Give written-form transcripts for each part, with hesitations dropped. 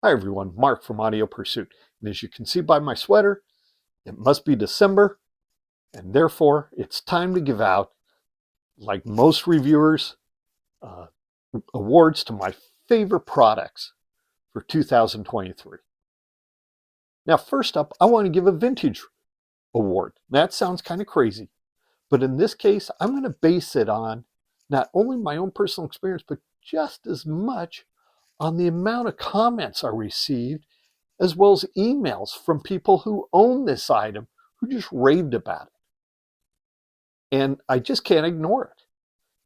Hi everyone, Mark from Audio Pursuit. And as you can see by my sweater, it must be December, and therefore it's time to give out, like most reviewers, uh, awards to my favorite products for 2023. Now, first up, I want to give a vintage award. That sounds kind of crazy, but in this case, I'm going to base it on not only my own personal experience, but just as much on the amount of comments I received, as well as emails from people who own this item who just raved about it. And I just can't ignore it.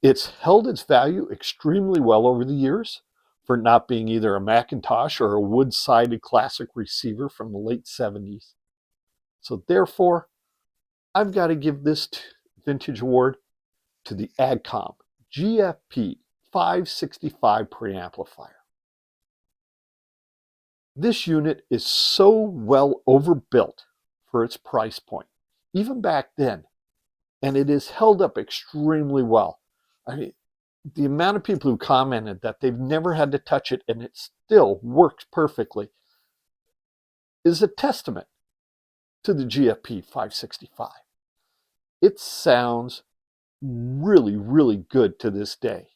It's held its value extremely well over the years for not being either a Macintosh or a wood-sided classic receiver from the late 70s. So therefore, I've got to give this vintage award to the ADCOM GFP 565 preamplifier. This unit is so well overbuilt for its price point, even back then, and it is held up extremely well. I mean, the amount of people who commented that they've never had to touch it and it still works perfectly is a testament to the GFP 565. It sounds really, really good to this day.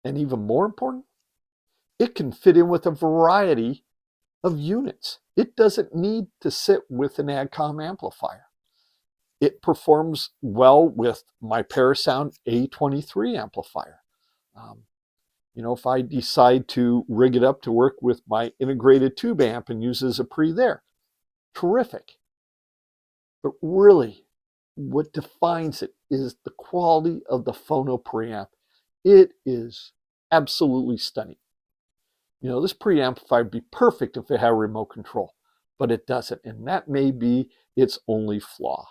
And even more important, it can fit in with a variety of units. It doesn't need to sit with an ADCOM amplifier. It performs well with my Parasound A23 amplifier. If I decide to rig it up to work with my integrated tube amp and use it as a pre there, terrific. But really, what defines it is the quality of the phono preamp. It is absolutely stunning. This preamplifier would be perfect if it had remote control, but it doesn't, and that may be its only flaw.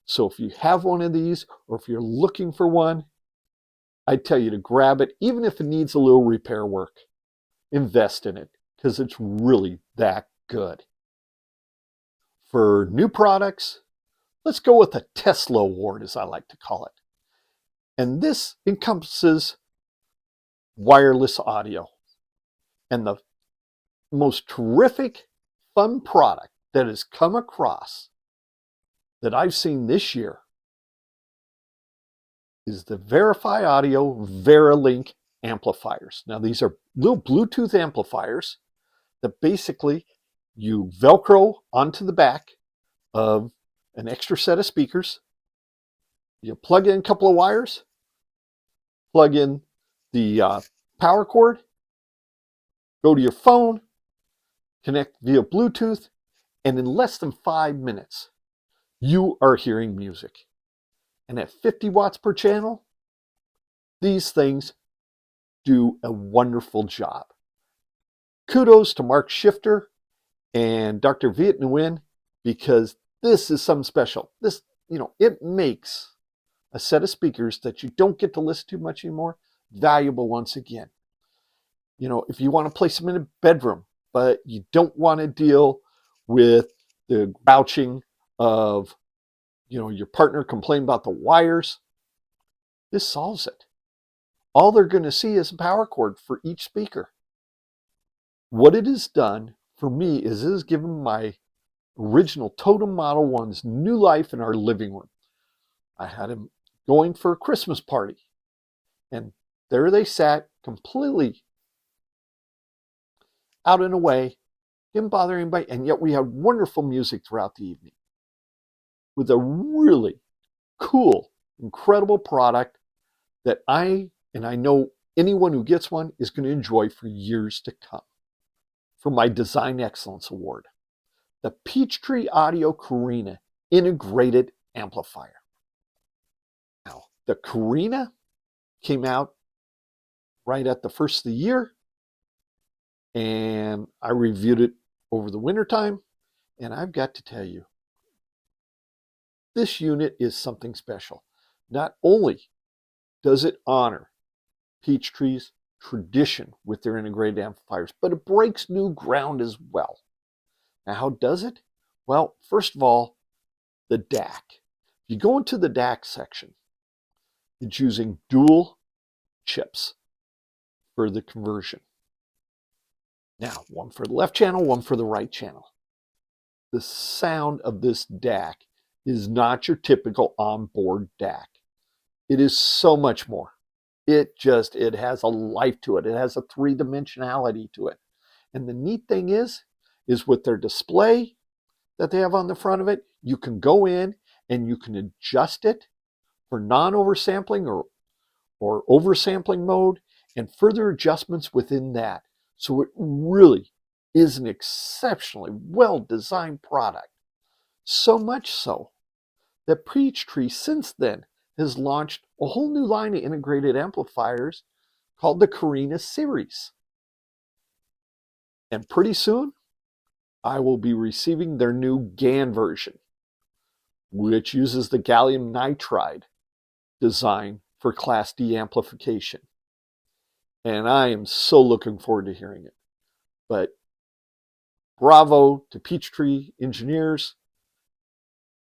So if you have one of these, or if you're looking for one, I'd tell you to grab it, even if it needs a little repair work. Invest in it, because it's really that good. For new products, let's go with a Tesla award, as I like to call it. And this encompasses wireless audio. And the most terrific, fun product that has come across that I've seen this year is the veri-fi audio VeriLink amplifiers. Now, these are little Bluetooth amplifiers that basically you Velcro onto the back of an extra set of speakers. You plug in a couple of wires, plug in the power cord, go to your phone, connect via Bluetooth, and in less than 5 minutes, you are hearing music. And at 50 watts per channel, these things do a wonderful job. Kudos to Mark Shifter and Dr. Viet Nguyen, because this is something special. This, it makes a set of speakers that you don't get to listen to much anymore valuable once again. If you want to place them in a bedroom, but you don't want to deal with the grouching of, your partner complaining about the wires, this solves it. All they're going to see is a power cord for each speaker. What it has done for me is it has given my original Totem Model 1s new life in our living room. I had them going for a Christmas party, and there they sat, completely out and away, didn't bother anybody, and yet we had wonderful music throughout the evening with a really cool, incredible product that I know anyone who gets one is going to enjoy for years to come. For my Design Excellence Award, the Peachtree Audio Carina Integrated Amplifier. Now, the Carina came out right at the first of the year, and I reviewed it over the wintertime, and I've got to tell you, this unit is something special. Not only does it honor Peachtree's tradition with their integrated amplifiers, but it breaks new ground as well. Now, how does it? Well, first of all, the DAC. If you go into the DAC section, it's using dual chips for the conversion. Now, one for the left channel, one for the right channel. The sound of this DAC is not your typical onboard DAC. It is so much more. It has a life to it. It has a three-dimensionality to it. And the neat thing is with their display that they have on the front of it, you can go in and you can adjust it for non-oversampling or oversampling mode and further adjustments within that. So it really is an exceptionally well-designed product. So much so that Peachtree since then has launched a whole new line of integrated amplifiers called the Carina series. And pretty soon, I will be receiving their new GaN version, which uses the gallium nitride design for Class D amplification. And I am so looking forward to hearing it. But bravo to Peachtree engineers.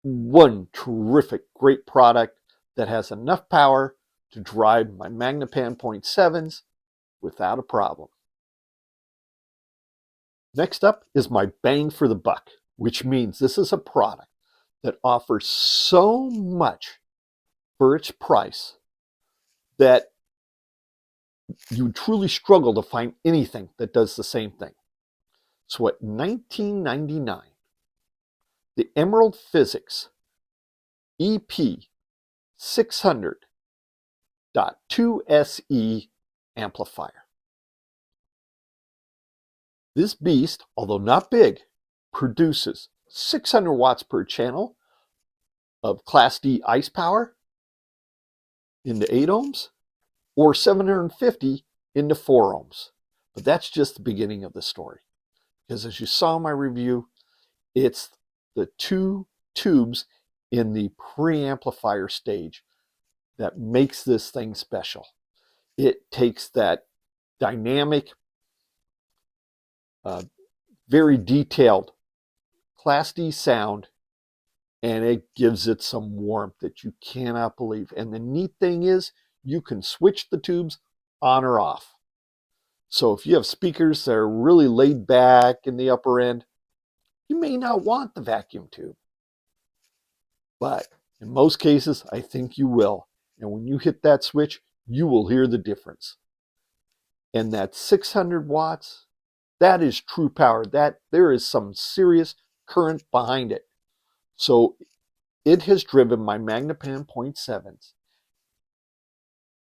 One terrific, great product that has enough power to drive my Magnepan 0.7s without a problem. Next up is my bang for the buck, which means this is a product that offers so much for its price that you truly struggle to find anything that does the same thing. So at $19.99, the Emerald Physics EP 600.2SE amplifier. This beast, although not big, produces 600 watts per channel of Class D ice power into 8 ohms or 750 into 4 ohms. But that's just the beginning of the story. Because as you saw in my review, it's the 2 tubes in the preamplifier stage that makes this thing special. It takes that dynamic, very detailed Class D sound and it gives it some warmth that you cannot believe. And the neat thing is you can switch the tubes on or off. So if you have speakers that are really laid back in the upper end, you may not want the vacuum tube. But in most cases, I think you will. And when you hit that switch, you will hear the difference. And that 600 watts, that is true power. There is some serious current behind it. So it has driven my Magnepan 0.7s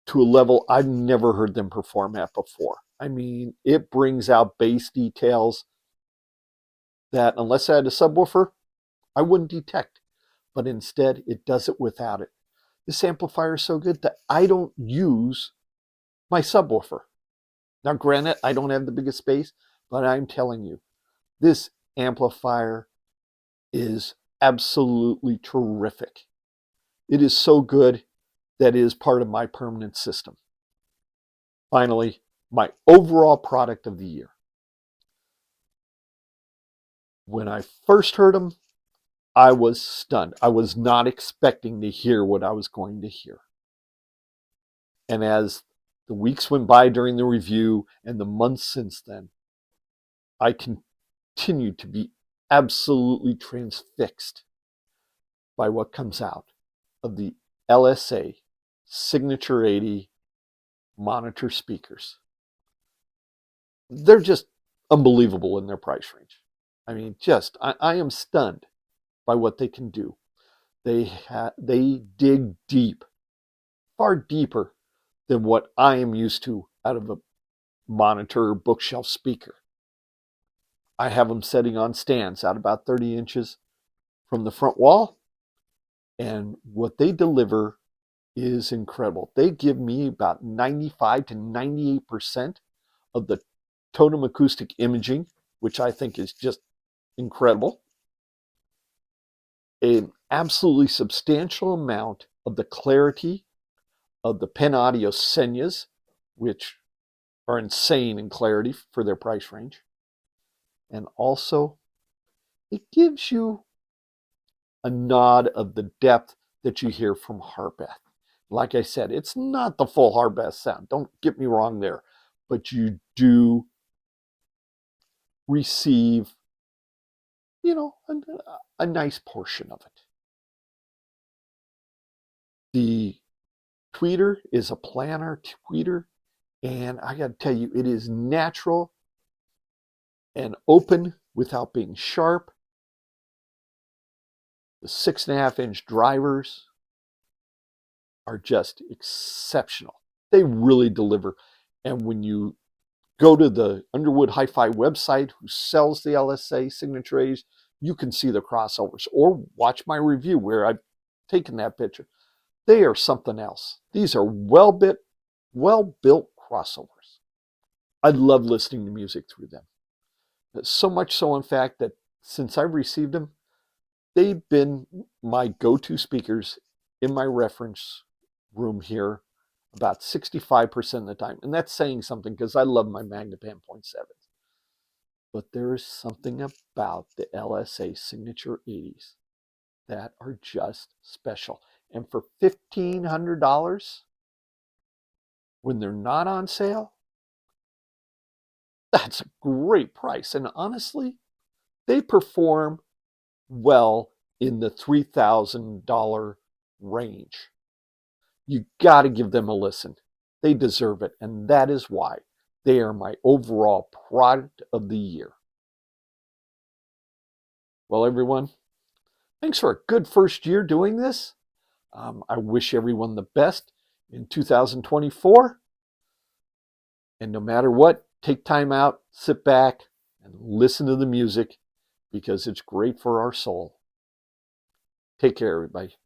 to a level I've never heard them perform at before. I mean, it brings out bass details that unless I had a subwoofer, I wouldn't detect. But instead, it does it without it. This amplifier is so good that I don't use my subwoofer. Now, granted, I don't have the biggest space, but I'm telling you, this amplifier is absolutely terrific. It is so good that it is part of my permanent system. Finally, my overall product of the year. When I first heard them, I was stunned. I was not expecting to hear what I was going to hear. And as the weeks went by during the review and the months since then, I continued to be absolutely transfixed by what comes out of the LSA Signature 80 monitor speakers. They're just unbelievable in their price range. I mean, I am stunned by what they can do. They dig deep, far deeper than what I am used to out of a monitor bookshelf speaker. I have them setting on stands out about 30 inches from the front wall, and what they deliver is incredible. They give me about 95 to 98% of the totem acoustic imaging, which I think is just incredible. An absolutely substantial amount of the clarity of the Pen Audio Senyas, which are insane in clarity for their price range. And also, it gives you a nod of the depth that you hear from Harpeth. Like I said, it's not the full Harpeth sound. Don't get me wrong there. But you do receive, a nice portion of it. The tweeter is a planar tweeter, and I got to tell you, it is natural and open without being sharp. The 6.5-inch drivers are just exceptional. They really deliver. And when you go to the Underwood HiFi website, who sells the LSA signature 80s, you can see the crossovers, or watch my review where I've taken that picture. They are something else. These are well-built crossovers. I love listening to music through them. So much so, in fact, that since I've received them, they've been my go-to speakers in my reference room here about 65% of the time. And that's saying something, because I love my Magnaband 0.7. But there is something about the LSA Signature 80s that are just special. And for $1,500, when they're not on sale, that's a great price. And honestly, they perform well in the $3,000 range. You got to give them a listen. They deserve it. And that is why they are my overall product of the year. Well, everyone, thanks for a good first year doing this. I wish everyone the best in 2024. And no matter what, take time out, sit back, and listen to the music, because it's great for our soul. Take care, everybody.